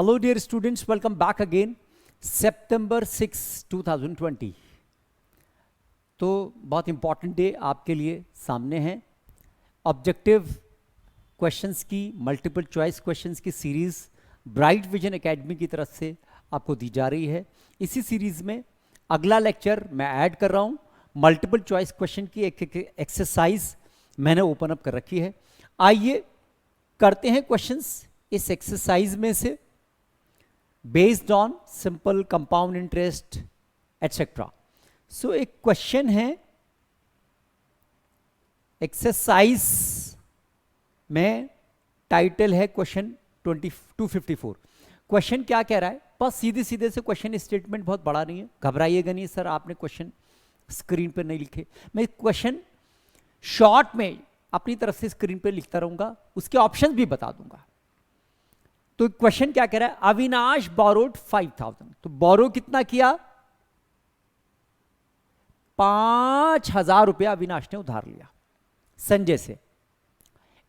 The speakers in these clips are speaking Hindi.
Hello dear students, welcome back again. September 6, 2020. तो बहुत इम्पॉर्टेंट डे आपके लिए सामने है. ऑब्जेक्टिव क्वेश्चंस की, मल्टीपल चॉइस क्वेश्चंस की सीरीज़ ब्राइट विजन एकेडमी की तरफ से आपको दी जा रही है. इसी सीरीज़ में अगला लेक्चर मैं ऐड कर रहा हूँ. मल्टीपल चॉइस क्वेश्चन की एक एक्सरसाइज मैंने ओपन अप कर रखी है. आइए करते हैं क्वेश्चंस इस एक्सरसाइज में से based on simple compound interest etcetera. So एक क्वेश्चन है एक्सरसाइज में, टाइटल है क्वेश्चन 254. क्वेश्चन क्या कह रहा है, बस सीधे सीधे से क्वेश्चन स्टेटमेंट बहुत बड़ा नहीं है, घबराइएगा नहीं सर आपने क्वेश्चन स्क्रीन पर नहीं लिखे. मैं क्वेश्चन शॉर्ट में अपनी तरफ से स्क्रीन पर लिखता रहूंगा, उसके ऑप्शन भी बता दूंगा. तो क्वेश्चन क्या कह रहा है, अविनाश बोरोड 5000. तो बोरो कितना किया, 5000 रुपया अविनाश ने उधार लिया संजय से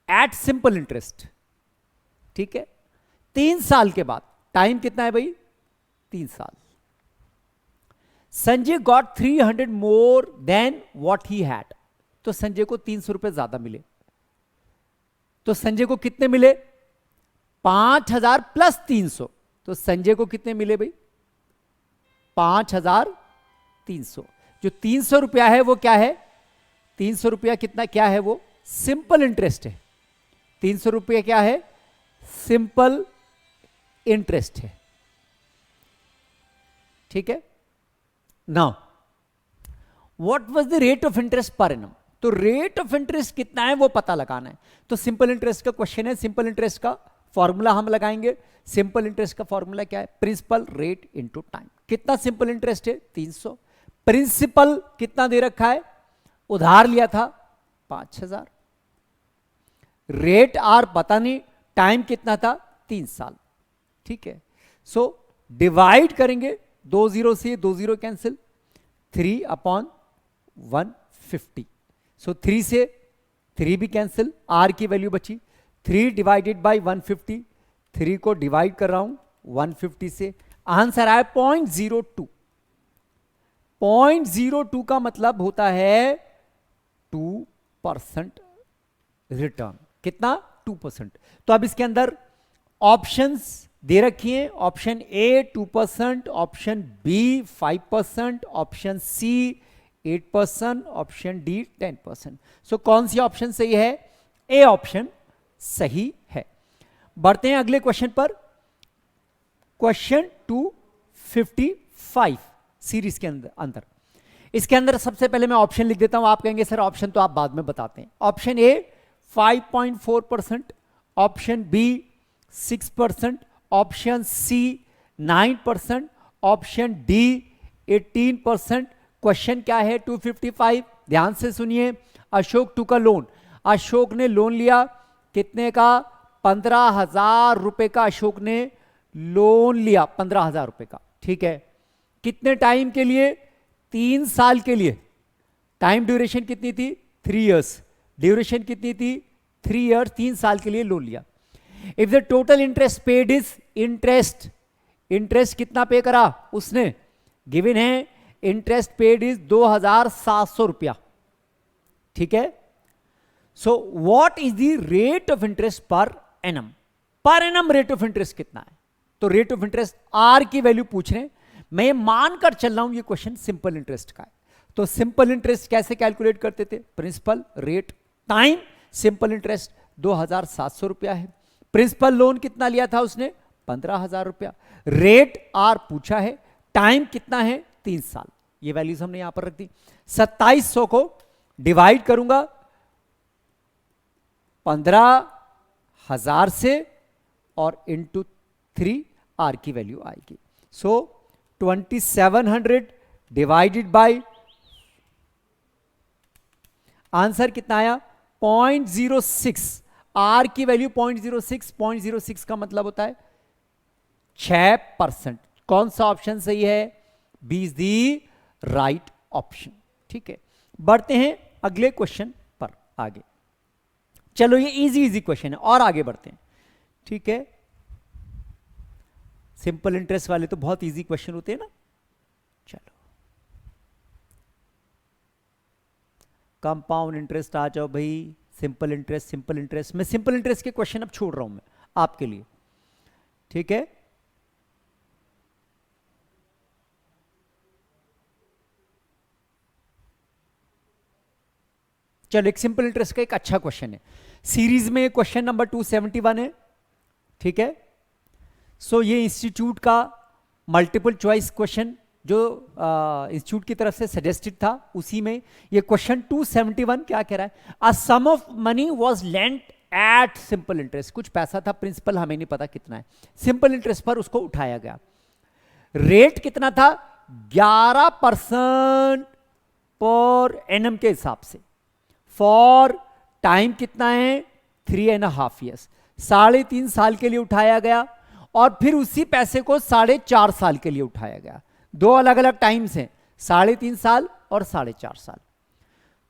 एट सिंपल इंटरेस्ट. ठीक है, 3 साल के बाद. टाइम कितना है भाई, 3 साल. Sanjay got 300 more than what he had. तो संजय को 300 रुपए ज्यादा मिले. तो संजय को कितने मिले, 5000 प्लस 300. तो संजय को कितने मिले भाई, 5300. जो 300 रुपया है वो क्या है, 300 रुपया कितना क्या है, वो सिंपल इंटरेस्ट है. 300 रुपया क्या है, सिंपल इंटरेस्ट है. ठीक है. Now what was the rate of interest per annum. तो रेट ऑफ इंटरेस्ट कितना है वो पता लगाना है. तो सिंपल इंटरेस्ट का क्वेश्चन है, सिंपल इंटरेस्ट का फॉर्मूला हम लगाएंगे. सिंपल इंटरेस्ट का फॉर्मूला क्या है, प्रिंसिपल रेट इनटू टाइम. कितना सिंपल इंटरेस्ट है, 300. प्रिंसिपल कितना दे रखा है, उधार लिया था 5000. रेट आर पता नहीं, टाइम कितना था, 3 साल. ठीक है. सो डिवाइड करेंगे, 2 0 से 2 0 कैंसिल, 3/150. सो 3 से 3 भी कैंसिल, आर की वैल्यू बची 3 डिवाइडेड बाई 150. 3 को डिवाइड कर रहा हूं 150 से, आंसर आया 0.02. 0.02 का मतलब होता है 2% रिटर्न. कितना, 2%. तो अब इसके अंदर ऑप्शंस दे रखी हैं. Option A 2%, option B 5%, option C 8%, option D 10%. So कौन सी ऑप्शन सही है, ए ऑप्शन सही है. बढ़ते हैं अगले क्वेश्चन पर. क्वेश्चन 255 सीरीज के अंदर. इसके अंदर सबसे पहले मैं ऑप्शन लिख देता हूं. आप कहेंगे सर ऑप्शन तो आप बाद में बताते हैं. Option A 5.4%, option B 6%, option C 9%, option D 18%. Question क्या है 255, ध्यान से सुनिए. अशोक टू का लोन, अशोक ने लोन लिया कितने का, 15,000 रुपए का अशोक ने लोन लिया, 15,000 रुपए का. ठीक है. कितने टाइम के लिए, 3 साल के लिए. टाइम ड्यूरेशन कितनी थी, 3 इयर्स. ड्यूरेशन कितनी थी, 3 इयर्स. 3 साल के लिए लोन लिया. If the total interest paid is, interest, interest कितना पे करा उसने, गिवन है इंटरेस्ट पेड इज 2700 रुपया. ठीक है. So what is the rate of interest per annum. Per annum rate of interest कितना है. तो रेट ऑफ इंटरेस्ट आर की वैल्यू पूछ रहे हैं. मैं ये मानकर चल रहा हूं ये क्वेश्चन सिंपल इंटरेस्ट का है. तो सिंपल इंटरेस्ट कैसे कैलकुलेट करते थे, principal rate time. Simple interest 2700 रुपया है. प्रिंसिपल लोन कितना लिया था उसने, 15,000 रुपया. रेट आर पूछा है, टाइम कितना है, 3 साल. ये वैल्यूज हमने यहां पर रख दी. 2700 को डिवाइड करूंगा 15,000 से और इंटू 3, आर की वैल्यू आएगी. सो 2700 डिवाइडेड बाय, आंसर कितना आया, 0.06. आर की वैल्यू 0.06. 0.06 का मतलब होता है 6%. कौन सा ऑप्शन सही है, B is the right option. ठीक है. बढ़ते हैं अगले क्वेश्चन पर आगे. चलो ये इजी क्वेश्चन है और आगे बढ़ते हैं. ठीक है. सिंपल इंटरेस्ट वाले तो बहुत इजी क्वेश्चन होते हैं ना। चलो कंपाउंड इंटरेस्ट आ जाओ भाई, सिंपल इंटरेस्ट, सिंपल इंटरेस्ट। मैं सिंपल इंटरेस्ट के क्वेश्चन अब छोड़ रहा हूं मैं आपके लिए, ठीक है। चलो एक सिंपल इंटरेस्ट का एक अच्छा क्वेश्चन है, सीरीज में क्वेश्चन नंबर 271 है, ठीक है। सो ये इंस्टीट्यूट का मल्टीपल चॉइस क्वेश्चन जो इंस्टीट्यूट की तरफ से सजेस्टेड था, उसी में ये क्वेश्चन 271 क्या कह रहा है, a sum of money was lent at simple interest, कुछ पैसा था, प्रिंसिपल हमें नहीं पता कितना है, सिंपल इंटरेस्ट पर उसको उठाया गया, रेट कितना था 11% पर एनम के हिसाब से, फॉर टाइम कितना है 3.5 years, 3.5 साल के लिए उठाया गया, और फिर उसी पैसे को 4.5 साल के लिए उठाया गया। दो अलग अलग टाइम्स हैं, 3.5 साल और 4.5 साल।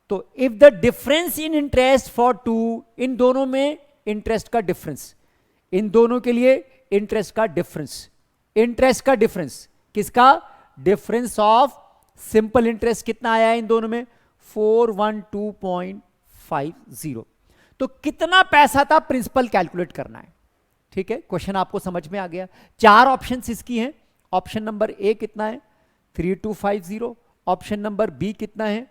तो if the difference in interest for two, इन दोनों में इंटरेस्ट का डिफरेंस, इन दोनों के लिए इंटरेस्ट का डिफरेंस, इंटरेस्ट का डिफरेंस किसका, डिफरेंस ऑफ सिंपल इंटरेस्ट कितना आया है इन दोनों में 412.50। तो कितना पैसा था प्रिंसिपल कैलकुलेट करना है, ठीक है। क्वेश्चन आपको समझ में आ गया। 4 ऑप्शंस इसकी हैं, ऑप्शन नंबर ए कितना है 3250, ऑप्शन नंबर बी कितना है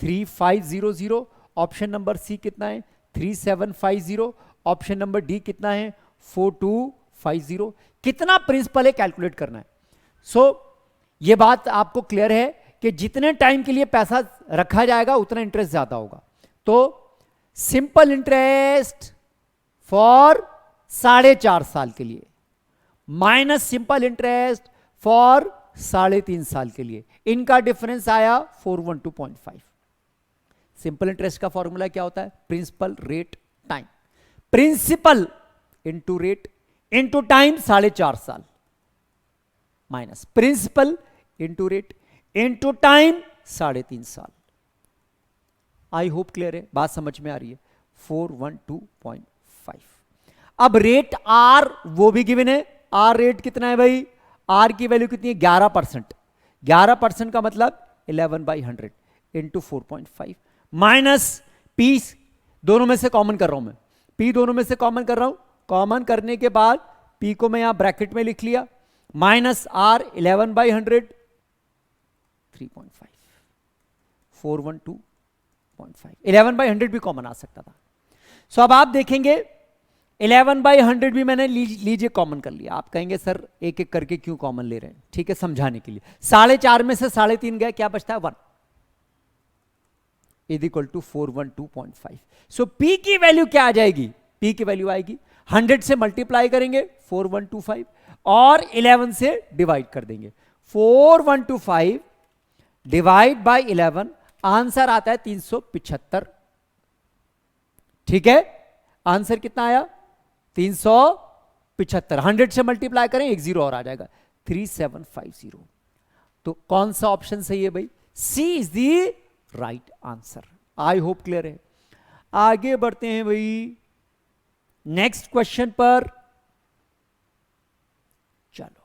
3500, ऑप्शन नंबर सी कितना है 3750, ऑप्शन नंबर डी कितना है 4250। कितना प्रिंसिपल है कैलकुलेट करना है। सो ये बात आपको क्लियर है कि जितने टाइम के लिए पैसा रखा जाएगा उतना इंटरेस्ट ज्यादा होगा। तो सिंपल इंटरेस्ट फॉर 4.5 साल के लिए माइनस सिंपल इंटरेस्ट फॉर 3.5 साल के लिए, इनका डिफरेंस आया 412.5। सिंपल इंटरेस्ट का फॉर्मूला क्या होता है, principal rate time, principal into rate into time 4.5 साल, minus principal into rate into time 3.5 साल। आई होप क्लियर है, बात समझ में आ रही है। 412.5। अब रेट आर वो भी गिवन है, आर रेट कितना है भाई, आर की वैल्यू कितनी है 11%, 11% का मतलब 11/100 इंटू 4.5 माइनस पी, दोनों में से कॉमन कर रहा हूं मैं, पी दोनों में से कॉमन कर रहा हूं, कॉमन करने के बाद पी को मैं यहां ब्रैकेट में लिख लिया, माइनस आर 11/100 3.5 412.5, 11/100 भी कॉमन आ सकता था। सो अब आप देखेंगे 11/100 भी मैंने लीजिए कॉमन कर लिया। आप कहेंगे सर एक एक करके क्यों कॉमन ले रहे हैं, ठीक है समझाने के लिए। 4.5 में से 3.5 गए, क्या बचता है 1 is equal to 412.5। So P की वैल्यू क्या आ जाएगी, पी की वैल्यू आएगी 100 से मल्टीप्लाई करेंगे 4125 और 11 से डिवाइड कर देंगे, 4125 डिवाइड बाय 11, आंसर आता है 375, ठीक है। आंसर कितना आया 375, 100 से मल्टीप्लाई करें एक जीरो और आ जाएगा 3750। तो कौन सा ऑप्शन सही है भाई, C is the right answer. I hope clear है। आगे बढ़ते हैं भाई नेक्स्ट क्वेश्चन पर। चलो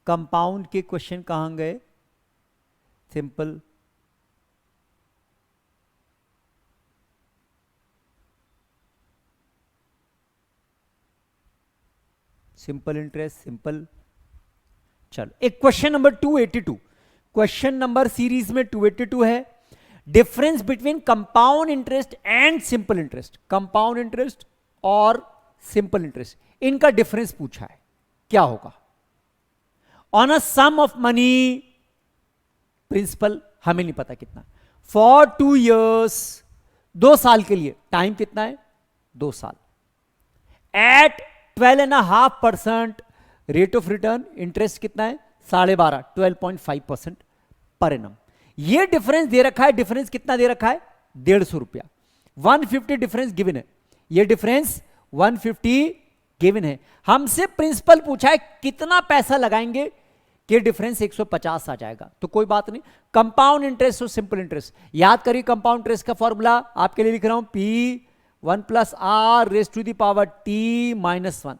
कंपाउंड के क्वेश्चन कहां गए, सिंपल सिंपल इंटरेस्ट सिंपल। चलो एक question number 282, question number series में 282 है, difference between compound interest and simple interest, compound interest और सिंपल इंटरेस्ट, इनका डिफरेंस पूछा है, क्या होगा। On a sum of money, principal हमें नहीं पता कितना, फॉर 2 years, 2 साल के लिए, टाइम कितना है 2 साल, at 12.5% rate of return, interest कितना है 12.5 12.5% पर एनम। ये डिफरेंस दे रखा है, डिफरेंस कितना दे रखा है 150 रुपया, 150 डिफरेंस गिवन है, ये डिफरेंस 150 गिवन है। हमसे प्रिंसिपल पूछा है कितना पैसा लगाएंगे कि डिफरेंस 150 आ जाएगा। तो कोई बात नहीं, कंपाउंड इंटरेस्ट और सिंपल इंटरेस्ट याद करिए, कंपाउंड इंटरेस्ट का फॉर्मूला आपके लिए लिख रहा हूं, P 1 plus R raise to the power T minus 1।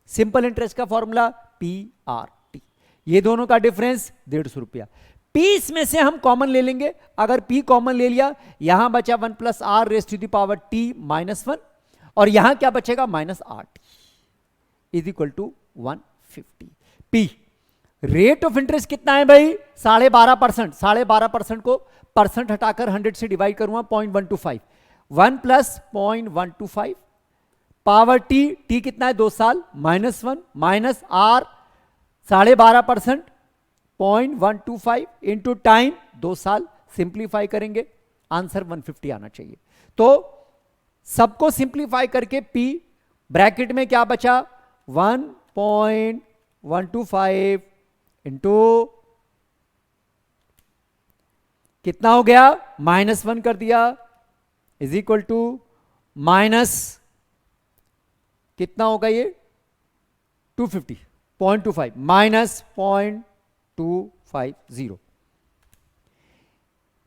Simple interest का फॉर्मूला पी आर टी। ये दोनों का डिफरेंस 150 रुपया। पी इसमें से हम कॉमन ले लेंगे, अगर पी कॉमन ले लिया, यहां बचा 1 plus R raise to the power T minus 1, और यहां क्या बचेगा minus R T is equal to 150। P rate of interest कितना है भाई 12.5%। 12.5% को परसेंट हटाकर 100 से डिवाइड करूंगा 0.125। 1 प्लस 0.125 पावर टी, टी कितना है 2 साल, -1 माइनस आर 12.5% 0.125 इंटू टाइम 2 साल। सिंप्लीफाई करेंगे आंसर 150 आना चाहिए। तो सबको सिंप्लीफाई करके पी ब्रैकेट में क्या बचा 1.125 इंटू कितना हो गया -1 कर दिया इज इक्वल टू माइनस कितना होगा ये 250.25 माइनस 0.250।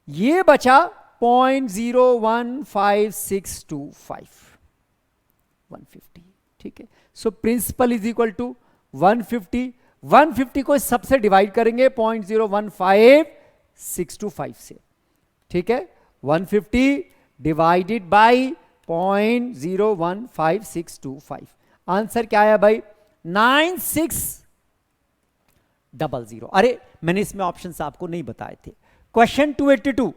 ये बचा 0.015625 150। ठीक है, so principal is equal to 150। 150 को सबसे डिवाइड करेंगे 0.015625 से। ठीक है, 150 डिवाइडेड बाई 0.015625। आंसर क्या आया भाई 9600। अरे मैंने इसमें ऑप्शन आपको नहीं बताए थे। क्वेश्चन 282,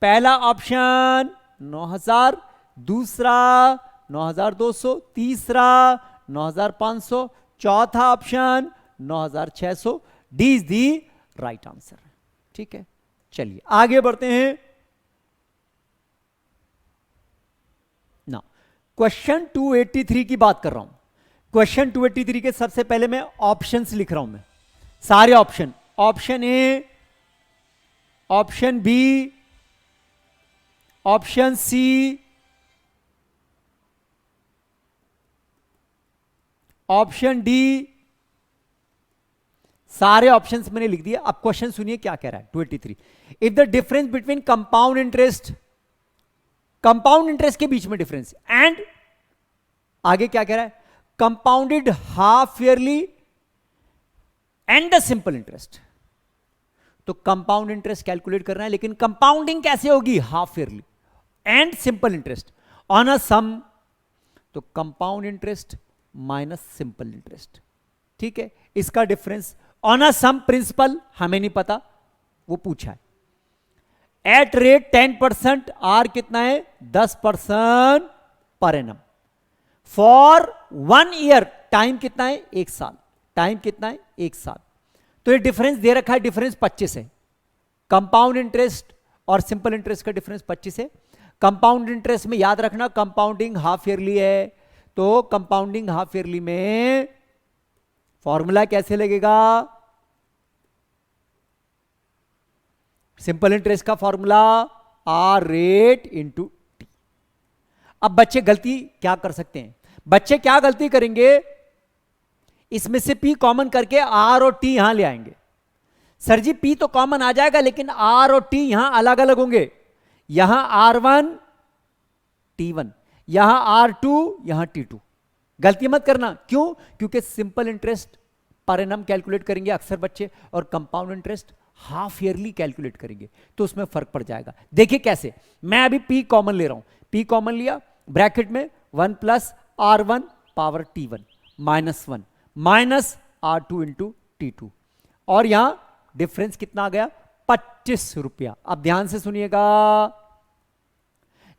पहला ऑप्शन 9000, दूसरा 9200, तीसरा 9500, चौथा option 9600। D is the right answer. ठीक है, चलिए आगे बढ़ते हैं ना। क्वेश्चन 283 की बात कर रहा हूं। क्वेश्चन 283 के सबसे पहले मैं ऑप्शंस लिख रहा हूं, मैं सारे option, option A, option B, option C, option D, सारे ऑप्शंस मैंने लिख दिए। अब क्वेश्चन सुनिए क्या कह रहा है 283। If the difference between compound interest, compound interest के बीच में डिफरेंस, एंड आगे क्या कह रहा है compounded half yearly and the simple interest. तो कंपाउंड इंटरेस्ट कैलकुलेट करना है, लेकिन कंपाउंडिंग कैसे होगी half yearly and simple interest on a sum. तो compound interest minus simple interest. ठीक है, इसका difference on a sum principal हमें नहीं पता, वो पूछा है। एट रेट 10%, आर कितना है 10% per annum, for 1 year, time कितना है 1 साल, टाइम कितना है 1 साल। तो ये डिफरेंस दे रखा है, डिफरेंस 25 है। कंपाउंड इंटरेस्ट और सिंपल इंटरेस्ट का डिफरेंस 25 है। कंपाउंड इंटरेस्ट में याद रखना कंपाउंडिंग हाफ ईयरली है, तो कंपाउंडिंग हाफ ईयरली में फॉर्मूला कैसे लगेगा, सिंपल इंटरेस्ट का formula R rate into T. अब बच्चे गलती क्या कर सकते हैं, बच्चे क्या गलती करेंगे, इसमें से पी कॉमन करके आर और टी यहां ले आएंगे। सर जी पी तो कॉमन आ जाएगा, लेकिन आर और टी यहां अलग अलग होंगे, यहां R1 T1, यहां R2 यहां T2। गलती मत करना, क्यों, क्योंकि simple interest per annum calculate करेंगे अक्सर बच्चे, और compound interest half yearly calculate करेंगे, तो उसमें फर्क पड़ जाएगा। देखिए कैसे, मैं अभी पी कॉमन ले रहा हूं, पी कॉमन लिया, ब्रैकेट में 1 plus R1 power T1 -1 minus R2 into T2, और यहां डिफरेंस कितना आ गया 25 रुपया। अब ध्यान से सुनिएगा,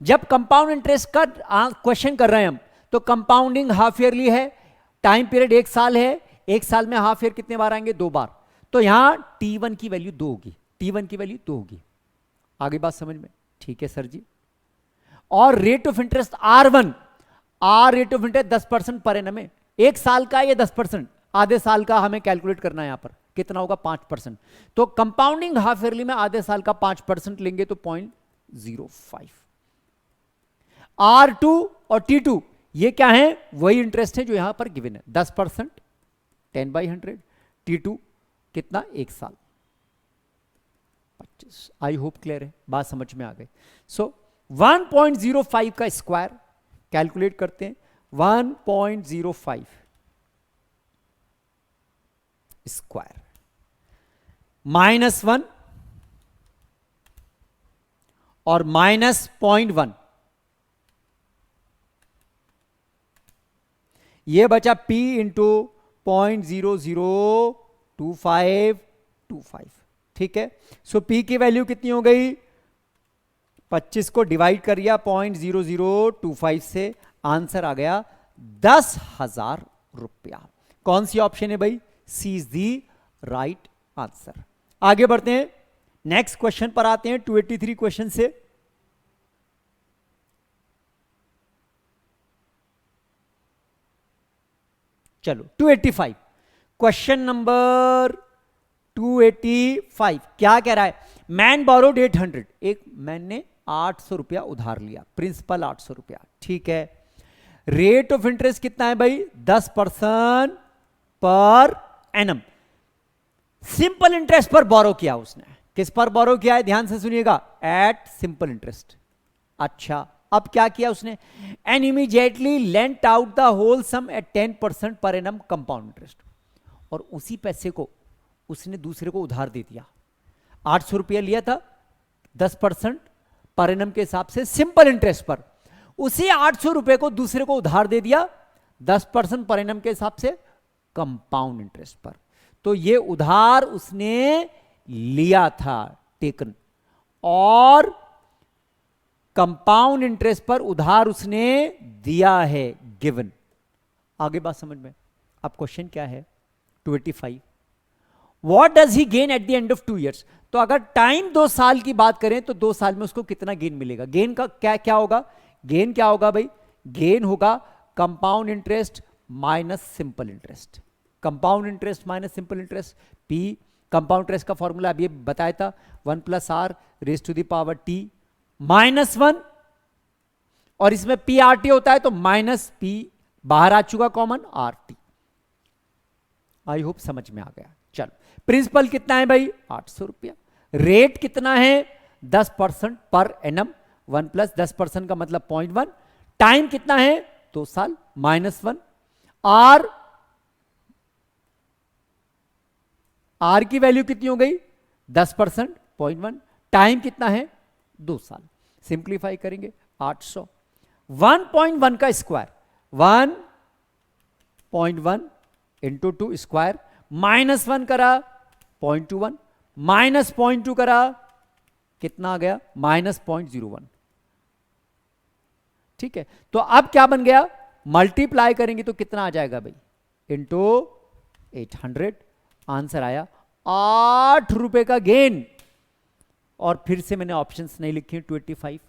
जब कंपाउंड इंटरेस्ट का क्वेश्चन कर रहे हैं हम, तो कंपाउंडिंग हाफ ईयरली है, टाइम पीरियड 1 साल है, 1 साल में हाफ ईयर कितने बार आएंगे 2 बार, तो यहां T1 की वैल्यू 2 होगी, T1 की वैल्यू 2 होगी। आगे बात समझ में, ठीक है सर जी। और rate of interest R1, R rate of interest 10% per annum है, 1 साल का ये 10%, आधे साल का हमें कैलकुलेट करना है, यहां पर कितना होगा 5%। तो कंपाउंडिंग हाफ ईयरली में आधे साल का 5% लेंगे तो 0.05। R2 और T2 ये क्या है, वही इंटरेस्ट है जो यहां पर गिवन है 10%, 10/100, T2 कितना 1 साल 25। आई होप क्लियर है, बात समझ में आ गई। सो 1.05 का स्क्वायर कैलकुलेट करते हैं 1.05 स्क्वायर -1 और -0.1, ये बचा P इंटू 0.002525, ठीक है। सो P की वैल्यू कितनी हो गई, 25 को डिवाइड कर दिया 0.0025 से, आंसर आ गया 10,000 रुपया। कौन सी ऑप्शन है भाई, C is the right answer. आगे बढ़ते हैं, नेक्स्ट क्वेश्चन पर आते हैं 283 क्वेश्चन से। चलो 285, क्वेश्चन नंबर 285 क्या कह रहा है, मैन बोरोड 800, एक मैन ने 800 रुपया उधार लिया, प्रिंसिपल 800 रुपया, ठीक है। रेट ऑफ इंटरेस्ट कितना है भाई, 10% पर एनम। सिंपल इंटरेस्ट पर बोरो किया उसने, किस पर बोरो किया है, ध्यान से सुनिएगा, एट सिंपल इंटरेस्ट। अच्छा, अब क्या किया उसने, and immediately lent out the whole sum at 10% per annum compound interest, और उसी पैसे को उसने दूसरे को उधार दे दिया। 800 रुपया लिया था 10% पर एनम के हिसाब से सिंपल इंटरेस्ट पर, उसी 800 रुपए को दूसरे को उधार दे दिया 10% पर एनम के हिसाब से कंपाउंड इंटरेस्ट पर। तो ये उधार उसने लिया था, टेकन, और कंपाउंड इंटरेस्ट पर उधार उसने दिया है, गिवन। आगे बात समझ में। अब क्वेश्चन क्या है 285, what does he gain eight the end of 2 years। तो अगर टाइम 2 साल की बात करें तो 2 साल में उसको कितना गेन मिलेगा, गेन का क्या क्या होगा, गेन क्या होगा भाई, गेन होगा compound interest minus simple interest, compound interest minus simple interest. P compound interest का फॉर्मूला अभी बताया था, 1 + r raise to the power t -1, और इसमें पी आर टी होता है तो माइनस पी बाहर आ चुका common R T. I hope समझ में आ गया। चलो, प्रिंसिपल कितना है भाई 800 रुपया, रेट कितना है 10% पर एनम, 1 + 10% का मतलब 0.1, टाइम कितना है 2 साल, -1, आर की वैल्यू कितनी हो गई 10% 0.1, टाइम कितना है 2 साल। सिंप्लीफाई करेंगे 800, 1.1 का स्क्वायर 1.1 इंटू 2 स्क्वायर, -1 करा 0.21, -0.2 करा कितना आ गया -0.01, ठीक है। तो अब क्या बन गया, मल्टीप्लाई करेंगे तो कितना आ जाएगा भाई, इंटू 800, आंसर आया 8 रुपए का गेन। और फिर से मैंने ऑप्शंस नहीं लिखे 285,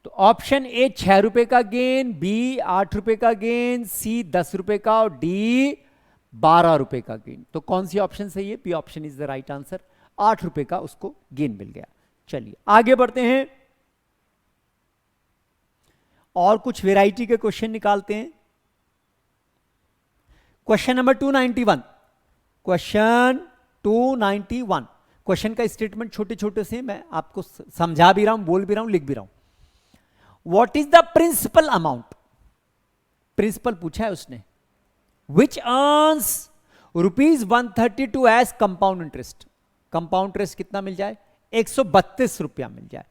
तो ऑप्शन ए 6 रुपए का गेन, बी 8 रुपए का गेन, सी 10 रुपए का, और डी 12 रुपए का गेन। तो कौन सी ऑप्शन सही है, B option is the right answer, 8 रुपए का उसको गेन मिल गया। चलिए आगे बढ़ते हैं और कुछ वेराइटी के क्वेश्चन निकालते हैं। क्वेश्चन नंबर 291, क्वेश्चन 291, क्वेश्चन का स्टेटमेंट छोटे छोटे से मैं आपको समझा भी रहा हूं, बोल भी रहा हूं, लिख भी रहा हूं। What is the principal amount, principal पूछा है उसने, which earns ₹132 as compound interest, compound interest कितना मिल जाए 132 रुपया मिल जाए,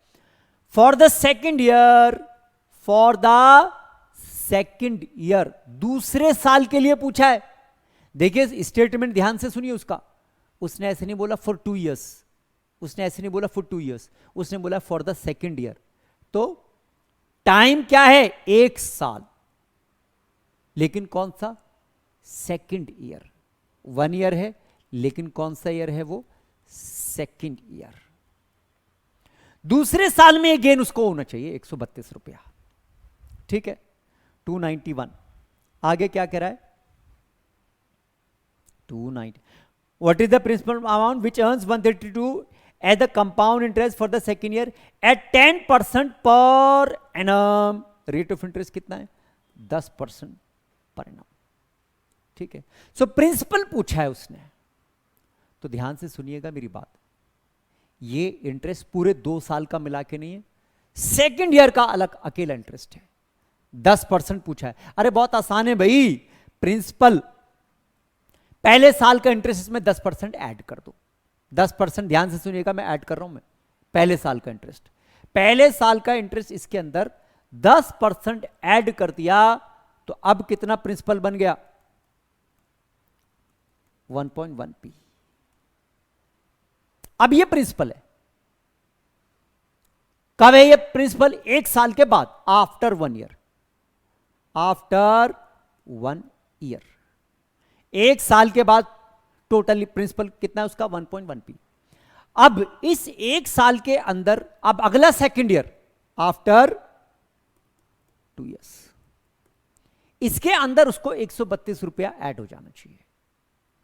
for the second year, for the second year, दूसरे साल के लिए पूछा है। देखिए स्टेटमेंट ध्यान से सुनिए उसका, उसने ऐसे नहीं बोला फॉर 2 years, उसने ऐसे नहीं बोला फॉर 2 years, उसने बोला फॉर द सेकेंड ईयर। तो टाइम क्या है 1 साल, लेकिन कौन सा सेकेंड ईयर, 1 year है लेकिन कौन सा ईयर है वो सेकेंड ईयर। दूसरे साल में ये गेन उसको होना चाहिए 132 रुपया, ठीक है। 291 आगे क्या कह रहा है 290, what is the principal amount which earns 132 as the compound interest for the second year at 10% per annum, rate of interest कितना है 10% per annum, ठीक है। सो प्रिंसिपल पूछा है उसने, तो ध्यान से सुनिएगा मेरी बात, ये इंटरेस्ट पूरे 2 साल का मिला के नहीं है, सेकेंड ईयर का अलग अकेला इंटरेस्ट है, 10% पूछा है। अरे बहुत आसान है भाई, प्रिंसिपल पहले साल का इंटरेस्ट इसमें 10% ऐड कर दो। 10%, ध्यान से सुनिएगा, मैं ऐड कर रहा हूं, मैं पहले साल का इंटरेस्ट, पहले साल का इंटरेस्ट इसके अंदर 10% ऐड कर दिया, तो अब कितना प्रिंसिपल बन गया? 1.1 पी। अब ये प्रिंसिपल है, कब है ये प्रिंसिपल? एक साल के बाद, आफ्टर 1 ईयर, आफ्टर 1 ईयर, एक साल के बाद टोटल प्रिंसिपल कितना है उसका? 1.1 पी। अब इस एक साल के अंदर, अब अगला सेकेंड ईयर, आफ्टर 2 ईयर्स, इसके अंदर उसको 132 रुपया ऐड हो जाना चाहिए।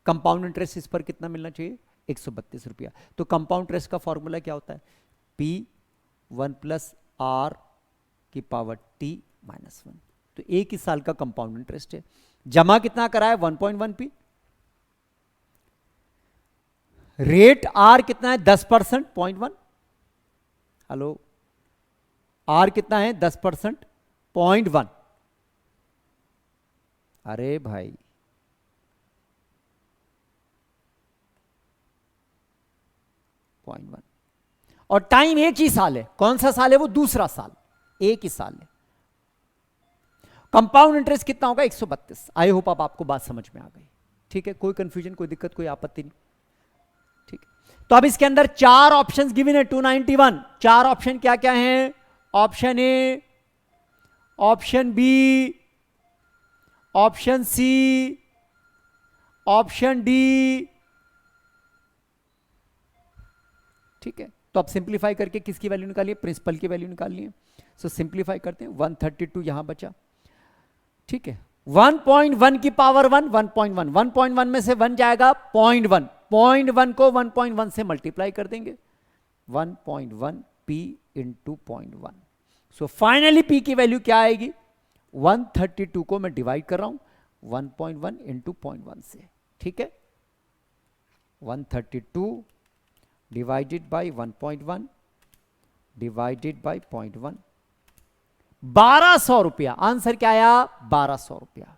कंपाउंड इंटरेस्ट इस पर कितना मिलना चाहिए? 132 रुपया। तो कंपाउंड इंटरेस्ट का फॉर्मूला क्या होता है? P 1 प्लस आर की पावर T माइनस 1। तो एक ही साल का कंपाउंड इंटरेस्ट है। जमा कितना कराया? 1.1 पी। रेट आर कितना है? 10%, 0.1। हेलो, आर कितना है? 10%, 0.1। अरे भाई, और टाइम एक ही साल है। कौन सा साल है वो? दूसरा साल, एक ही साल है। कंपाउंड इंटरेस्ट कितना होगा? 132। आई होप अब आपको बात समझ में आ गई। ठीक है, कोई कंफ्यूजन, कोई दिक्कत, कोई आपत्ति नहीं? ठीक है, तो अब इसके अंदर 4 ऑप्शंस गिवन है 291। 4 ऑप्शन क्या क्या हैं? Option A, option B, option C, option D. ठीक है, तो आप सिंप्लीफाई करके किसकी वैल्यू निकालिए? प्रिंसिपल की वैल्यू निकालिए। सो सिंप्लीफाई करते हैं, 132 यहां बचा। ठीक है, 1.1 की पावर 1, 1.1, 1.1 में से 1 जाएगा, 0.1, 0.1 को 1.1 से मल्टीप्लाई कर देंगे, 1.1 P into 0.1। So finally P की वैल्यू क्या आएगी? 132 को मैं डिवाइड कर रहा हूं 1.1 इंटू 0.1 से। ठीक है, 132 डिवाइडेड बाई 1.1 डिवाइडेड बाई 0.1, 1200 रुपया। आंसर क्या आया? 1200 रुपया।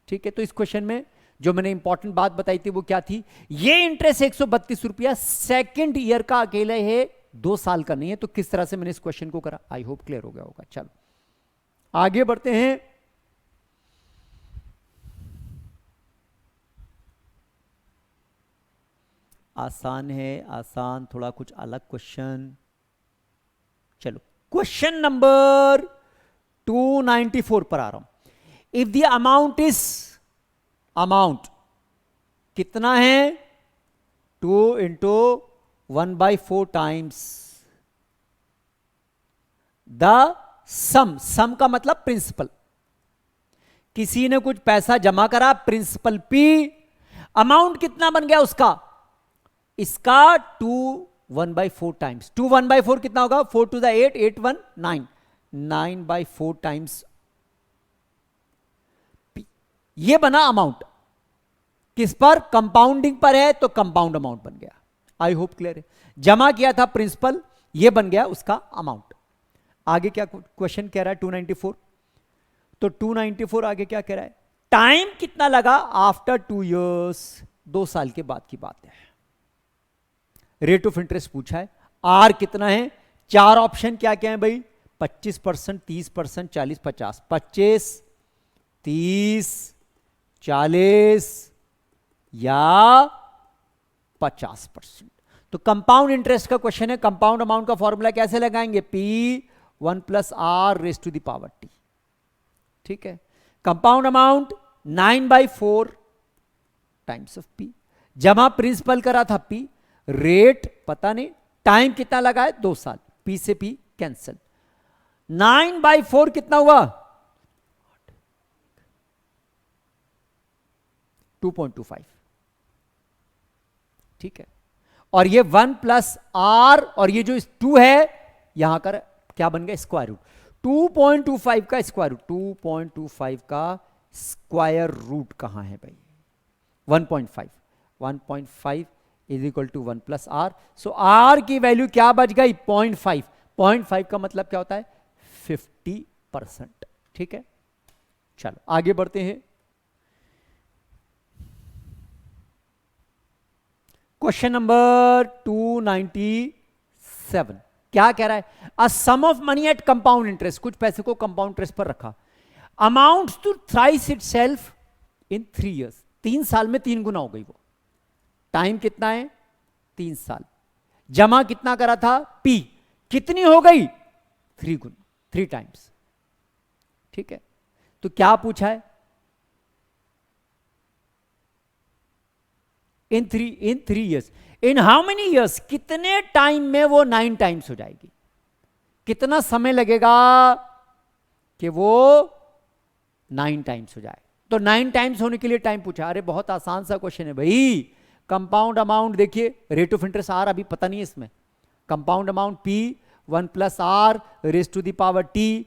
ठीक है, तो इस क्वेश्चन में जो मैंने इंपॉर्टेंट बात बताई थी वो क्या थी? ये इंटरेस्ट 132 रुपया सेकेंड ईयर का अकेले है, 2 साल का नहीं है। तो किस तरह से मैंने इस क्वेश्चन को करा, आई होप क्लियर हो गया होगा। चलो आगे बढ़ते हैं। आसान है, आसान, थोड़ा कुछ अलग क्वेश्चन। चलो क्वेश्चन नंबर 294 पर आ रहा हूं। If the amount is, amount कितना है? 2 इंटू 1/4 टाइम्स द सम। सम का मतलब प्रिंसिपल। किसी ने कुछ पैसा जमा करा, प्रिंसिपल P, अमाउंट कितना बन गया उसका? इसका 2 1/4 टाइम्स। 2 1/4 कितना होगा? 4 to the 8, 8 1 9, 9/4 टाइम्स P। ये बना अमाउंट। किस पर? कंपाउंडिंग पर है, तो कंपाउंड अमाउंट बन गया। आई होप क्लियर है। जमा किया था प्रिंसिपल, ये बन गया उसका अमाउंट। आगे क्या क्वेश्चन कह रहा है? 294। तो 294 आगे क्या कह रहा है? टाइम कितना लगा? आफ्टर 2 इयर्स, 2 साल के बाद की बात है। रेट ऑफ इंटरेस्ट पूछा है। आर कितना है? 4 ऑप्शन क्या क्या है भाई? 25%, 30%, 40, 50। 25, 30, 40 या 50%। तो कंपाउंड इंटरेस्ट का क्वेश्चन है। कंपाउंड अमाउंट का फॉर्मूला कैसे लगाएंगे? P 1 plus R raise to the power T। ठीक है, compound amount 9/4 times of P। जमा प्रिंसिपल करा था P, रेट पता नहीं, टाइम कितना लगा है? 2 साल। P से P कैंसिल। 9/4 कितना हुआ? 2.25। ठीक है, और ये 1 प्लस आर, और ये जो 2 है यहां का क्या बन गया? Square root. 2.25 का स्क्वायर रूट, 2.25 का स्क्वायर रूट कहां है भाई? 1.5, 1.5 is equal to 1 plus R. So R की वैल्यू क्या बच गई? 0.5। 0.5 का मतलब क्या होता है? 50%। ठीक है, चलो आगे बढ़ते हैं। क्वेश्चन नंबर 297 क्या कह रहा है? A sum of money at compound interest, कुछ पैसे को कंपाउंड इंटरेस्ट पर रखा, amount to thrice itself in 3 years, 3 साल में 3 गुना हो गई वो। टाइम कितना है? 3 साल। जमा कितना करा था? पी, कितनी हो गई? 3 गुना, 3 टाइम्स। ठीक है, तो क्या पूछा है? In three years, in how many years, कितने टाइम में वो 9 टाइम्स हो जाएगी? कितना समय लगेगा कि वो 9 टाइम्स हो जाए? तो 9 टाइम्स होने के लिए टाइम पूछा। अरे बहुत आसान सा क्वेश्चन है भाई। कंपाउंड अमाउंट देखिए, रेट ऑफ इंटरेस्ट आर अभी पता नहीं है इसमें। Compound amount P 1 + r raise to the power t।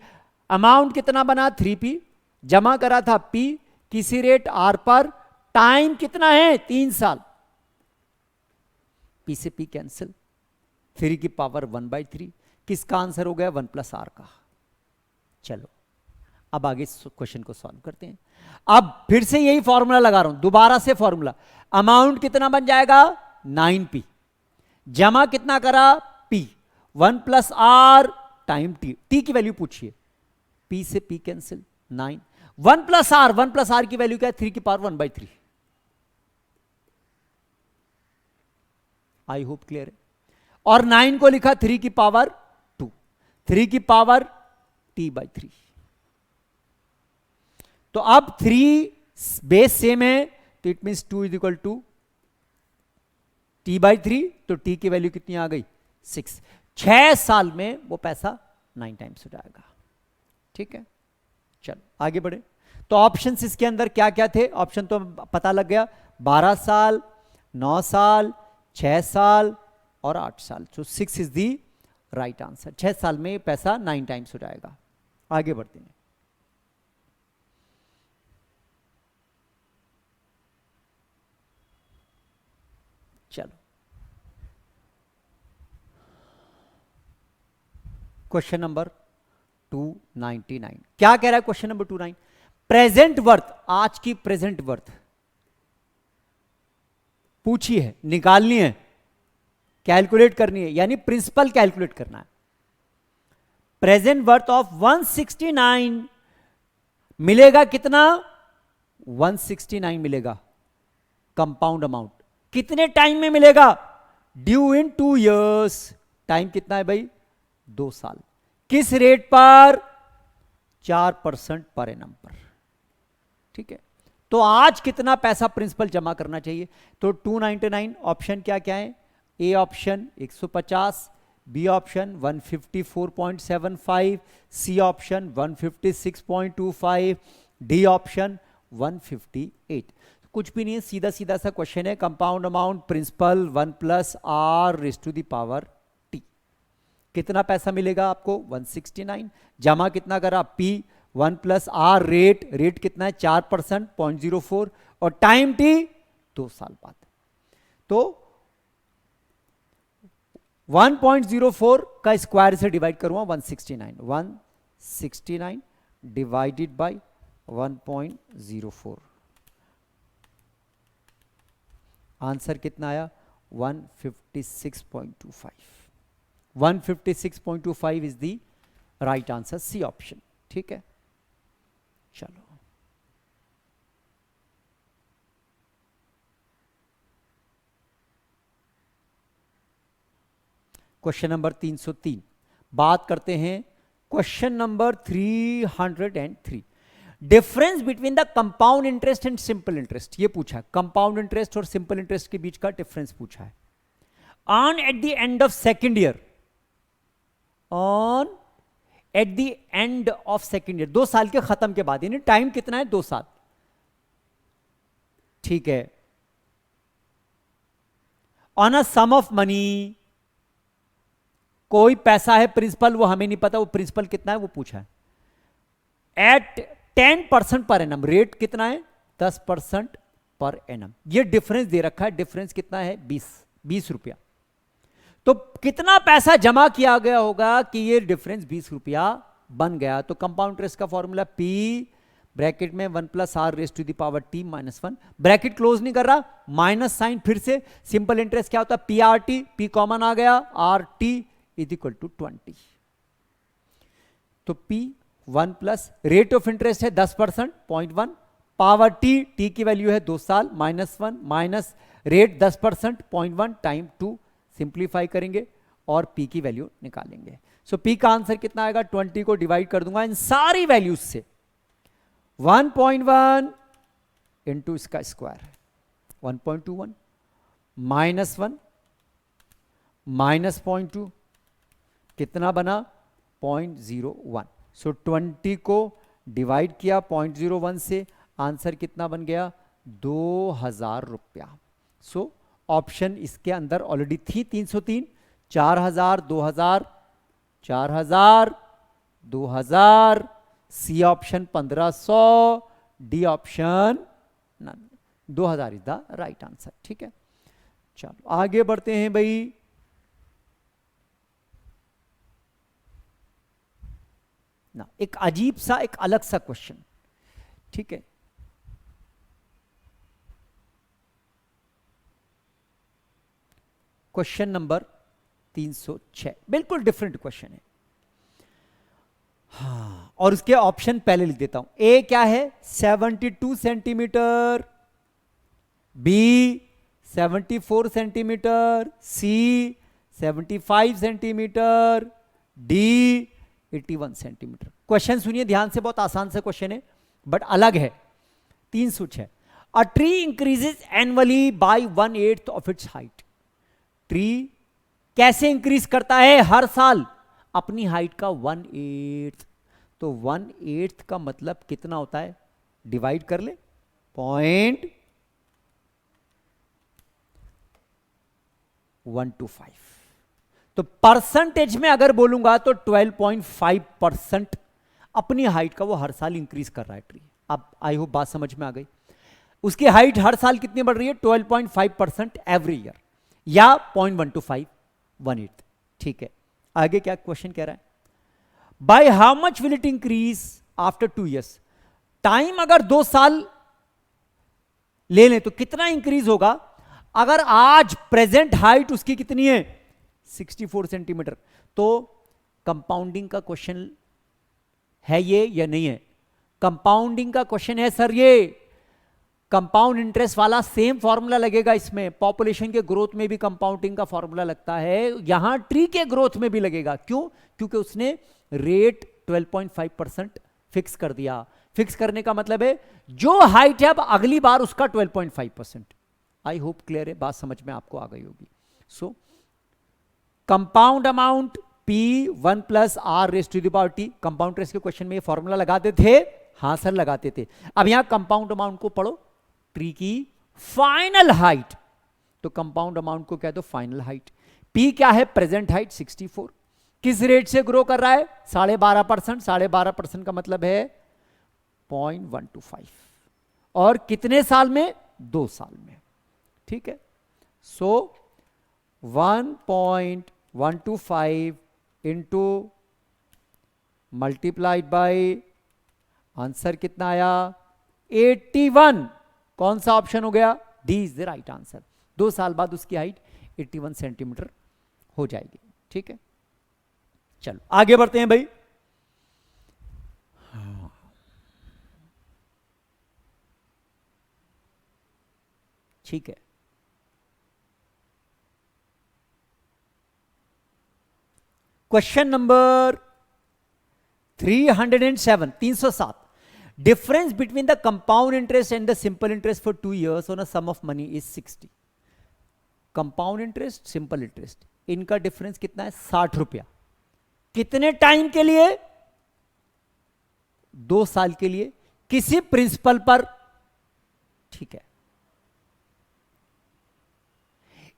Amount कितना बना? 3p। जमा करा था p, किसी रेट r पर। टाइम कितना है? 3 साल। p से p कैंसिल, 3 की पावर 1/3। किसका आंसर हो गया? 1 + r का। चलो अब आगे क्वेश्चन को सॉल्व करते हैं। अब फिर से यही फॉर्मूला लगा रहा हूं, दोबारा से फॉर्मूला। अमाउंट कितना बन जाएगा? 9p। जमा कितना करा? p, 1 + r time t। t की वैल्यू पूछिए, p से p कैंसिल, 9। 1 + r, 1 + r की वैल्यू क्या है? 3 की पावर 1/3। आई होप क्लियर है। और 9 को लिखा 3 की पावर 2, 3 की पावर t/3। तो अब 3 बेस सेम है, तो इट मींस 2 = t/3। तो t की वैल्यू कितनी आ गई? 6। 6 साल में वो पैसा 9 टाइम्स हो जाएगा। ठीक है, चलो आगे बढ़े। तो ऑप्शंस इसके अंदर क्या क्या थे? ऑप्शन तो पता लग गया, 12 साल, 9 साल, 6 साल और 8 साल। तो 6 इज दी राइट आंसर। 6 साल में पैसा 9 टाइम्स हो जाएगा। आगे बढ़ते हैं। चलो क्वेश्चन नंबर 299 क्या कह रहा है? क्वेश्चन नंबर 29, प्रेजेंट वर्थ, आज की प्रेजेंट वर्थ पूछी है, निकालनी है, कैलकुलेट करनी है, यानी प्रिंसिपल कैलकुलेट करना है। प्रेजेंट वर्थ ऑफ 169 मिलेगा कितना? 169 मिलेगा कंपाउंड अमाउंट। कितने टाइम में मिलेगा? ड्यू इन 2 years। टाइम कितना है भाई? 2 साल। किस रेट पर? 4% पर एनम पर। ठीक है, तो आज कितना पैसा प्रिंसिपल जमा करना चाहिए? तो 299 ऑप्शन क्या क्या है? A option 150, B option 154.75, C option 156.25, D option 158। कुछ भी नहीं है, सीधा सीधा सा क्वेश्चन है। Compound amount principal 1 + r raise to the power t। कितना पैसा मिलेगा आपको? 169। जमा कितना करा? p, 1 + r रेट कितना है? 4%, 0.04। और टाइम t 2 साल बाद। तो 1.04 का स्क्वायर से डिवाइड करूंगा 169 डिवाइडेड बाय 1.04। आंसर कितना आया? 156.25। 156.25 is the right answer, C option. ठीक है, चलो क्वेश्चन नंबर 303 बात करते हैं। Question number 303, difference between the compound interest and simple interest. ये पूछा है, कंपाउंड इंटरेस्ट और सिंपल इंटरेस्ट के बीच का डिफरेंस पूछा है। On at the end of second year, on at the end of second year, 2 साल के खत्म के बाद, यानी टाइम कितना है? 2 साल। ठीक है, on a sum of money, कोई पैसा है प्रिंसिपल, वो हमें नहीं पता वो प्रिंसिपल कितना है, वो पूछा है। एट 10% पर एनम, रेट कितना है? 10% पर एनम। ये डिफरेंस दे रखा है। डिफरेंस कितना है? 20 रुपया। तो कितना पैसा जमा किया गया होगा कि ये डिफरेंस 20 रुपया बन गया। तो कंपाउंड इंटरेस्ट का फॉर्मूला P ब्रैकेट में 1 plus R raise to the power T minus 1, bracket close नहीं कर रहा, माइनस साइन फिर से, सिंपल इंटरेस्ट क्या होता है P R T, P common आ गया, R T is equal to 20। तो P 1 plus rate of interest है 10%, 0.1, पावर टी की वैल्यू है 2 साल, -1 माइनस रेट 10%, 0.1 टाइम 2, सिंप्लीफाई करेंगे और P की वैल्यू निकालेंगे। सो P का आंसर कितना आएगा, 20 को डिवाइड कर दूंगा इन सारी वैल्यूज से, 1.1 इंटू इसका स्क्वायर 1.21 -1 -0.2 कितना बना 0.01। सो 20 को डिवाइड किया 0.01 से, आंसर कितना बन गया 2000 रुपया। सो ऑप्शन इसके अंदर ऑलरेडी थी 303, 4000, 2000, 4000, 2000, C option 1500, D option 2000 is the right answer. ठीक है, चलो आगे बढ़ते हैं भाई। ना एक अजीब सा, एक अलग सा क्वेश्चन, ठीक है। क्वेश्चन नंबर 306, बिल्कुल डिफरेंट क्वेश्चन है। हाँ, और उसके ऑप्शन पहले लिख देता हूं। ए क्या है 72 सेंटीमीटर, बी 74 सेंटीमीटर, सी 75 सेंटीमीटर, डी 81 सेंटीमीटर। क्वेश्चन सुनिए ध्यान से, बहुत आसान से क्वेश्चन है बट अलग है। 306, a tree increases annually by 1/8 of its height. Tree कैसे इंक्रीज करता है हर साल, अपनी हाइट का 1/8। तो 1/8 का मतलब कितना होता है, डिवाइड कर ले 0.125। तो परसेंटेज में अगर बोलूंगा तो 12.5% अपनी हाइट का वो हर साल इंक्रीज कर रहा है ट्री। अब आई होप बात समझ में आ गई। उसकी हाइट हर साल कितनी बढ़ रही है 12.5% एवरी ईयर, या 0.125 1/8। ठीक है, आगे क्या क्वेश्चन कह रहा है, by how much will it increase after 2 years। Time अगर 2 साल ले लें तो कितना इंक्रीज होगा। अगर आज प्रेजेंट हाइट उसकी कितनी है 64 सेंटीमीटर, तो कंपाउंडिंग का क्वेश्चन है ये या नहीं है, कंपाउंडिंग का क्वेश्चन है सर ये। कंपाउंड इंटरेस्ट वाला सेम फॉर्मूला लगेगा इसमें, पॉपुलेशन के ग्रोथ में भी कंपाउंडिंग का फॉर्मूला लगता है, यहां ट्री के ग्रोथ में भी लगेगा। क्यों, क्योंकि उसने रेट 12.5% फिक्स कर दिया। फिक्स करने का मतलब है जो हाइट है अब अगली बार उसका 12.5%। आई होप क्लियर है, बात समझ में आपको आ गई होगी। So compound amount P 1 plus R raise to the power T. Compound interest के क्वेश्चन में ये फॉर्मूला लगाते थे, हाँ सर लगाते थे। अब यहां कंपाउंड अमाउंट को पढ़ो, ट्री की फाइनल हाइट, तो कंपाउंड अमाउंट को कह दो फाइनल हाइट। P क्या है प्रेजेंट हाइट 64, किस रेट से ग्रो कर रहा है 12.5%, 12.5% का मतलब है 0.125, और कितने साल में 2 साल में। ठीक है, सो 1.125 इंटू मल्टीप्लाइड बाई, आंसर कितना आया 81। कौन सा ऑप्शन हो गया, D is the right answer. 2 साल बाद उसकी हाइट 81 सेंटीमीटर हो जाएगी। ठीक है, चलो आगे बढ़ते हैं भाई। ठीक है, question number 307, 307, difference between the compound interest and the simple interest for 2 years on a sum of money is 60। Compound interest simple interest इनका डिफरेंस कितना है 60 रुपया। कितने टाइम के लिए 2 साल के लिए, किसी प्रिंसिपल पर। ठीक है,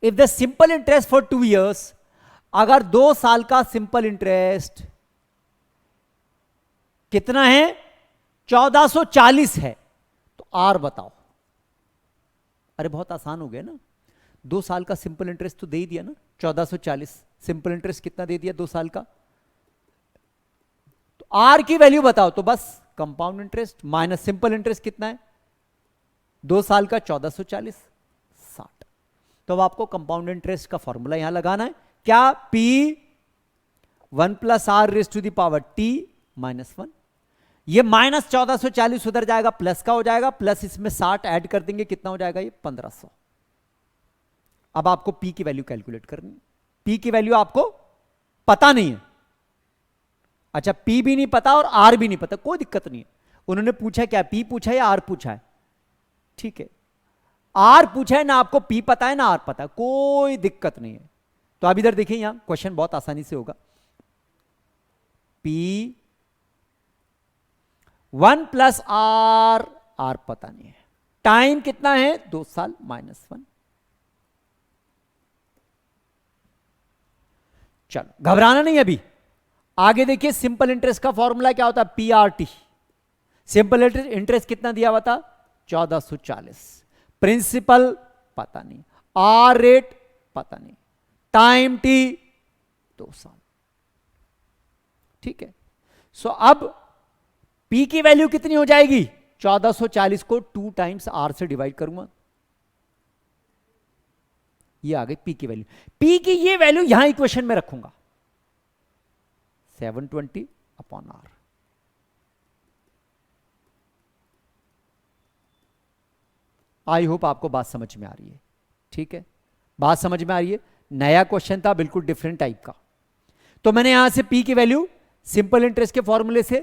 if the simple interest for 2 years, अगर 2 साल का सिंपल इंटरेस्ट कितना है 1440 है, तो आर बताओ। अरे बहुत आसान हो गया ना, 2 साल का सिंपल इंटरेस्ट तो दे ही दिया ना, 1440। सिंपल इंटरेस्ट कितना दे दिया 2 साल का, तो आर की वैल्यू बताओ, तो बस compound interest minus simple interest कितना है 2 साल का 1440, 60। तो अब आपको कंपाउंड इंटरेस्ट का फॉर्मूला यहां लगाना है, क्या, P 1 plus R raise to the power T minus 1। ये माइनस 1440 उधर जाएगा, प्लस का हो जाएगा, प्लस इसमें 60 ऐड कर देंगे, कितना हो जाएगा ये 1500। अब आपको P की वैल्यू कैलकुलेट करनी है। P की वैल्यू आपको पता नहीं है, अच्छा P भी नहीं पता और R भी नहीं पता, कोई दिक्कत नहीं है। उन्होंने पूछा क्या, P पूछा है या R पूछा है, ठीक है, R पूछा है ना, आपको P पता है ना R पता है, कोई दिक्कत नहीं है। तो अब इधर देखिए, यहां क्वेश्चन बहुत आसानी से होगा। P 1 प्लस आर, आर पता नहीं है, टाइम कितना है 2 साल माइनस 1। चलो घबराना नहीं अभी, आगे देखिए सिंपल इंटरेस्ट का फॉर्मूला क्या होता है, PRT। सिंपल इंटरेस्ट कितना दिया हुआ था 1440, प्रिंसिपल पता नहीं, आर रेट पता नहीं, टाइम T 2 साल, ठीक है। सो अब P की वैल्यू कितनी हो जाएगी, 1440 को 2 टाइम्स R से डिवाइड करूंगा, ये आ गई P की वैल्यू। P की ये वैल्यू यहां इक्वेशन में रखूंगा, 720 अपॉन R। आई होप आपको बात समझ में आ रही है, ठीक है, बात समझ में आ रही है। नया क्वेश्चन था, बिल्कुल डिफरेंट टाइप का। तो मैंने यहां से P की वैल्यू सिंपल इंटरेस्ट के फॉर्मूले से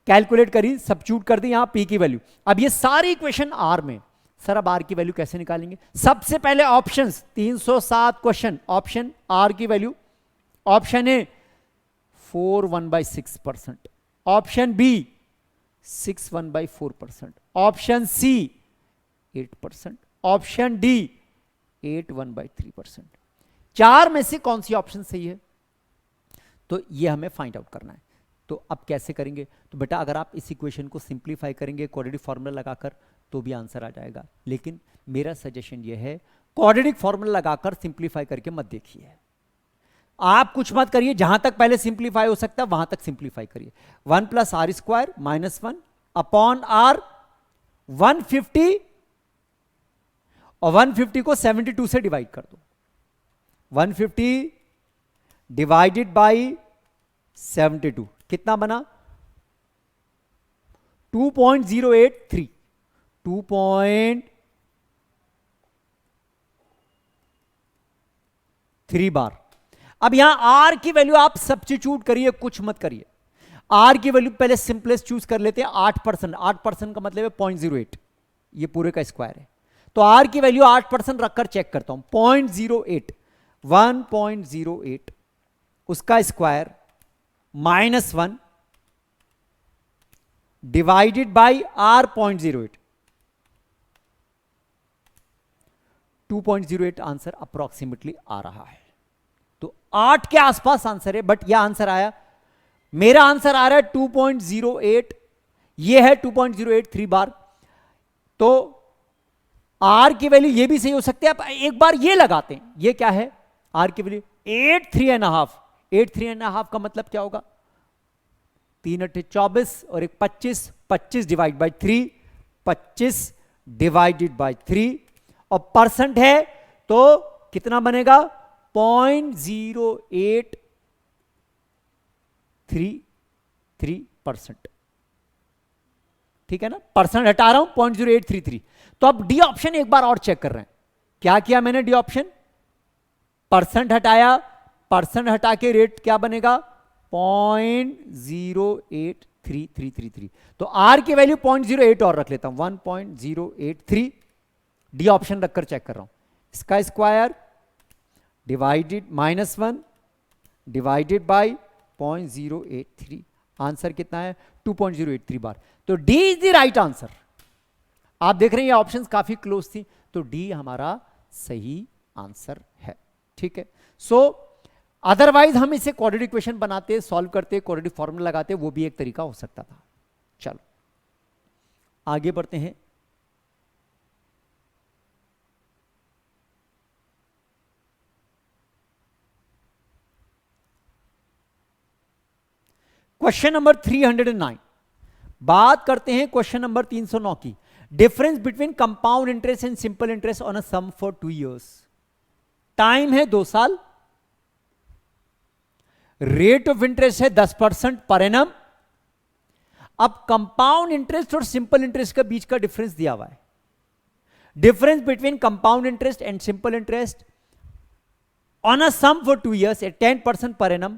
कैलकुलेट करी, सब्स्टिट्यूट कर दी यहां P की वैल्यू। अब ये सारी इक्वेशन R में, सर अब R की वैल्यू कैसे निकालेंगे, सबसे पहले ऑप्शंस 307 क्वेश्चन, ऑप्शन R की value, option A 4 1/6%, option B 6 1/4%, option C 8%, option D 8 1/3%। 4 में से कौन सी ऑप्शन सही है, तो ये हमें फाइंड आउट करना है। तो अब कैसे करेंगे, तो बेटा अगर आप इस इक्वेशन को सिंप्लीफाई करेंगे क्वाड्रेटिक फार्मूला लगाकर तो भी आंसर आ जाएगा, लेकिन मेरा सजेशन ये है क्वाड्रेटिक फार्मूला लगाकर सिंप्लीफाई करके मत देखिए, आप कुछ मत करिए, जहां तक पहले सिंप्लीफाई हो सकता है वहां तक सिंप्लीफाई करिए। 1 plus R square minus 1 upon R 150, और 150 को 72 से डिवाइड कर दो, 150 डिवाइडेड बाई 72 कितना बना 2.083, 2.3 बार। अब यहां आर की वैल्यू आप सब्स्टिट्यूट करिए, कुछ मत करिए, आर की वैल्यू पहले सिंपलेस्ट चूज कर लेते हैं 8%, 8% का मतलब है 0.08, ये पूरे का स्क्वायर है, तो आर की वैल्यू 8% रखकर चेक करता हूं, 0.08, 1.08 उसका square minus 1 divided by R 0.08, 2.08 answer approximately आ रहा है। तो 8 के आसपास आंसर है, बट यह आंसर आया, मेरा आंसर आ रहा है 2.08, यह है 2.083 बार। तो आर की वैल्यू ये भी सही हो सकती है, आप एक बार ये लगाते हैं, ये क्या है आर की वैल्यू 8.3.5, 8.3.5 का मतलब क्या होगा, 3 8 24 और एक 25, 25 डिवाइड बाई 3, 25 डिवाइडेड बाई 3, और परसेंट है तो कितना बनेगा 0.0833%, ठीक है ना, परसेंट हटा रहा हूं 0.0833। तो अब डी ऑप्शन एक बार और चेक कर रहे हैं, क्या किया मैंने डी ऑप्शन, परसेंट हटाया, परसेंट हटा के रेट क्या बनेगा 0.08333, तो आर की वैल्यू 0.08 और रख लेता हूं 1.083, डी ऑप्शन रखकर चेक कर रहा हूं, इसका square divided -1 divided by 0.083, answer कितना है 2.083 बार। तो D is the right answer. आप देख रहे हैं ये ऑप्शंस काफी क्लोज थी, तो डी हमारा सही आंसर है, ठीक है। सो अदरवाइज हम इसे क्वाड्रेटिक इक्वेशन बनाते, सॉल्व करते, क्वाड्रेटिक फॉर्मूला लगाते, वो भी एक तरीका हो सकता था। चलो आगे बढ़ते हैं। क्वेश्चन नंबर 309, बात करते हैं क्वेश्चन नंबर 309 की। Difference between compound interest and simple interest on a sum for 2 years। Time है 2 साल, रेट ऑफ इंटरेस्ट है 10% पर एनम। अब कंपाउंड इंटरेस्ट और सिंपल इंटरेस्ट के बीच का डिफरेंस दिया हुआ है। Difference between compound interest and simple interest on a sum for 2 years at 10% per annum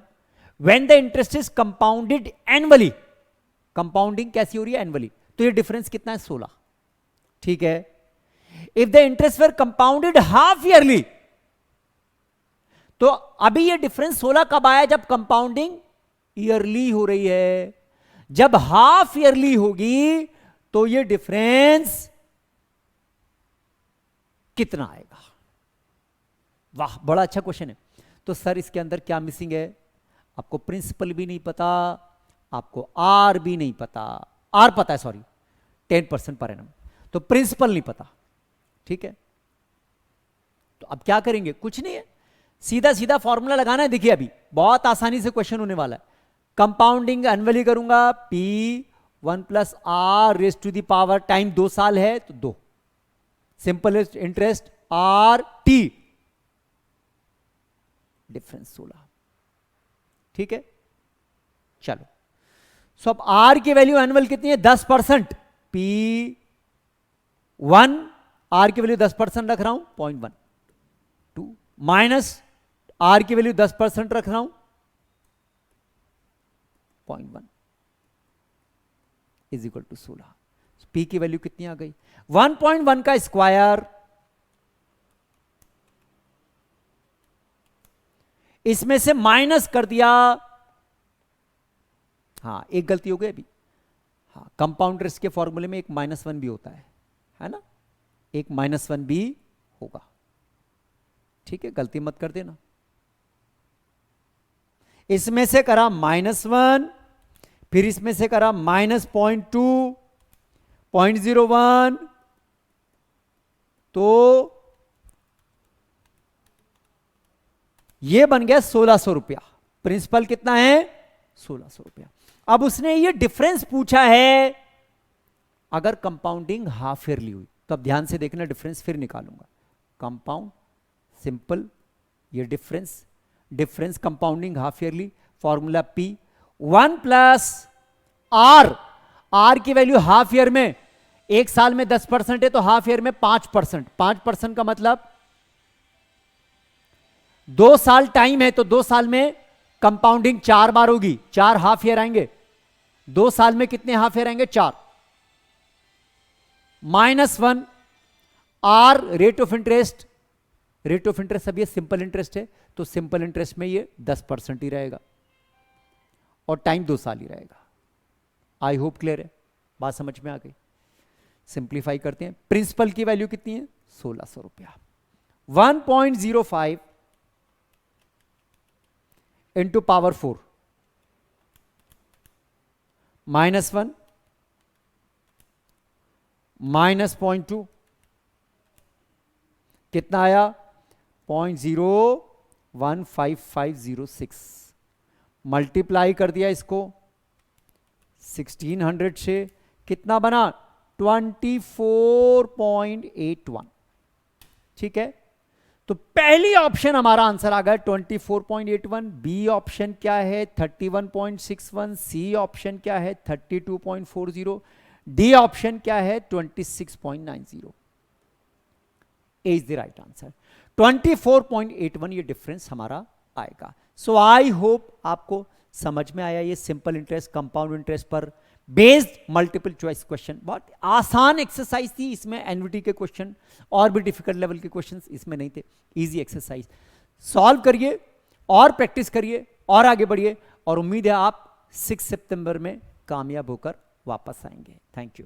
when the interest is compounded annually। Compounding कैसी हो रही है? एनुअली। तो ये डिफरेंस कितना है? 16। ठीक है। If the interest were compounded half yearly, तो अभी ये डिफरेंस 16 कब आया? जब कंपाउंडिंग ईयरली हो रही है। जब हाफ ईयरली होगी तो ये डिफरेंस कितना आएगा? वाह, बड़ा अच्छा क्वेश्चन है। तो सर इसके अंदर क्या मिसिंग है? आपको प्रिंसिपल भी नहीं पता, आपको आर भी नहीं पता। आर पता है, सॉरी, 10% पर एनम, तो प्रिंसिपल नहीं पता। ठीक है, तो अब क्या करेंगे? कुछ नहीं है, सीधा सीधा फॉर्मूला लगाना है। देखिए अभी बहुत आसानी से क्वेश्चन होने वाला है। कंपाउंडिंग एनुअली करूंगा, P 1 + R raise to the power, time 2 साल है तो 2, simple interest R T, difference 16। ठीक है, चलो। सो अब आर की वैल्यू एनुअल कितनी है? 10%। पी 1, आर की वैल्यू 10% रख रहा हूं, 0.12 माइनस आर की वैल्यू 10% रख रहा हूं, 0.1 इज इक्वल टू 16। पी की वैल्यू कितनी आ गई? 1.1 का स्क्वायर, इसमें से माइनस कर दिया। हाँ, एक गलती हो गई अभी। हाँ, कंपाउंड इंटरेस्ट के फॉर्मूले में एक -1 भी होता है ना? एक -1 भी होगा। ठीक है, गलती मत कर देना। इसमें से करा -1, फिर इसमें से करा -0.2, 0.01, तो ये बन गया 1600 रुपया। प्रिंसिपल कितना है? 1600 रुपया। अब उसने ये डिफरेंस पूछा है अगर कंपाउंडिंग हाफ ईयरली हुई, तो अब ध्यान से देखना, डिफरेंस फिर निकालूंगा। कंपाउंड, सिंपल, ये difference compounding half yearly, formula P 1 + R की वैल्यू हाफ ईयर में, एक साल में 10% है तो हाफ ईयर में 5%। 5% का मतलब 2 साल टाइम है, तो 2 साल में कंपाउंडिंग 4 बार होगी, 4 हाफ ईयर आएंगे। 2 साल में कितने हाफ ईयर आएंगे? 4। -1 R rate of interest, rate of interest अब ये सिंपल इंटरेस्ट है, तो सिंपल इंटरेस्ट में ये 10% ही रहेगा और टाइम 2 साल ही रहेगा। आई होप क्लियर है, बात समझ में आ गई। सिंप्लीफाई करते हैं। प्रिंसिपल की वैल्यू कितनी है? 1600 रुपया। 1.05 इंटू पावर 4 -1 -0.2 कितना आया? 0.01556। मल्टीप्लाई कर दिया इसको 1600 से, कितना बना? 24.81। ठीक है, तो पहली ऑप्शन हमारा आंसर आ गया 24.81। बी ऑप्शन क्या है? 31.61। सी ऑप्शन क्या है? 32.40। डी ऑप्शन क्या है? 26.90। ए इज द राइट आंसर। 24.81 ये डिफरेंस हमारा आएगा। सो आई होप आपको समझ में आया ये सिंपल इंटरेस्ट, कंपाउंड इंटरेस्ट पर बेस्ड मल्टीपल चॉइस क्वेश्चन। बहुत आसान एक्सरसाइज थी, इसमें एनवीटी के क्वेश्चन और भी डिफिकल्ट लेवल के क्वेश्चंस इसमें नहीं थे। इजी एक्सरसाइज सॉल्व करिए और प्रैक्टिस करिए और आगे बढ़िए, और उम्मीद है आप 6 सितंबर में कामयाब होकर वापस आएंगे। Thank you.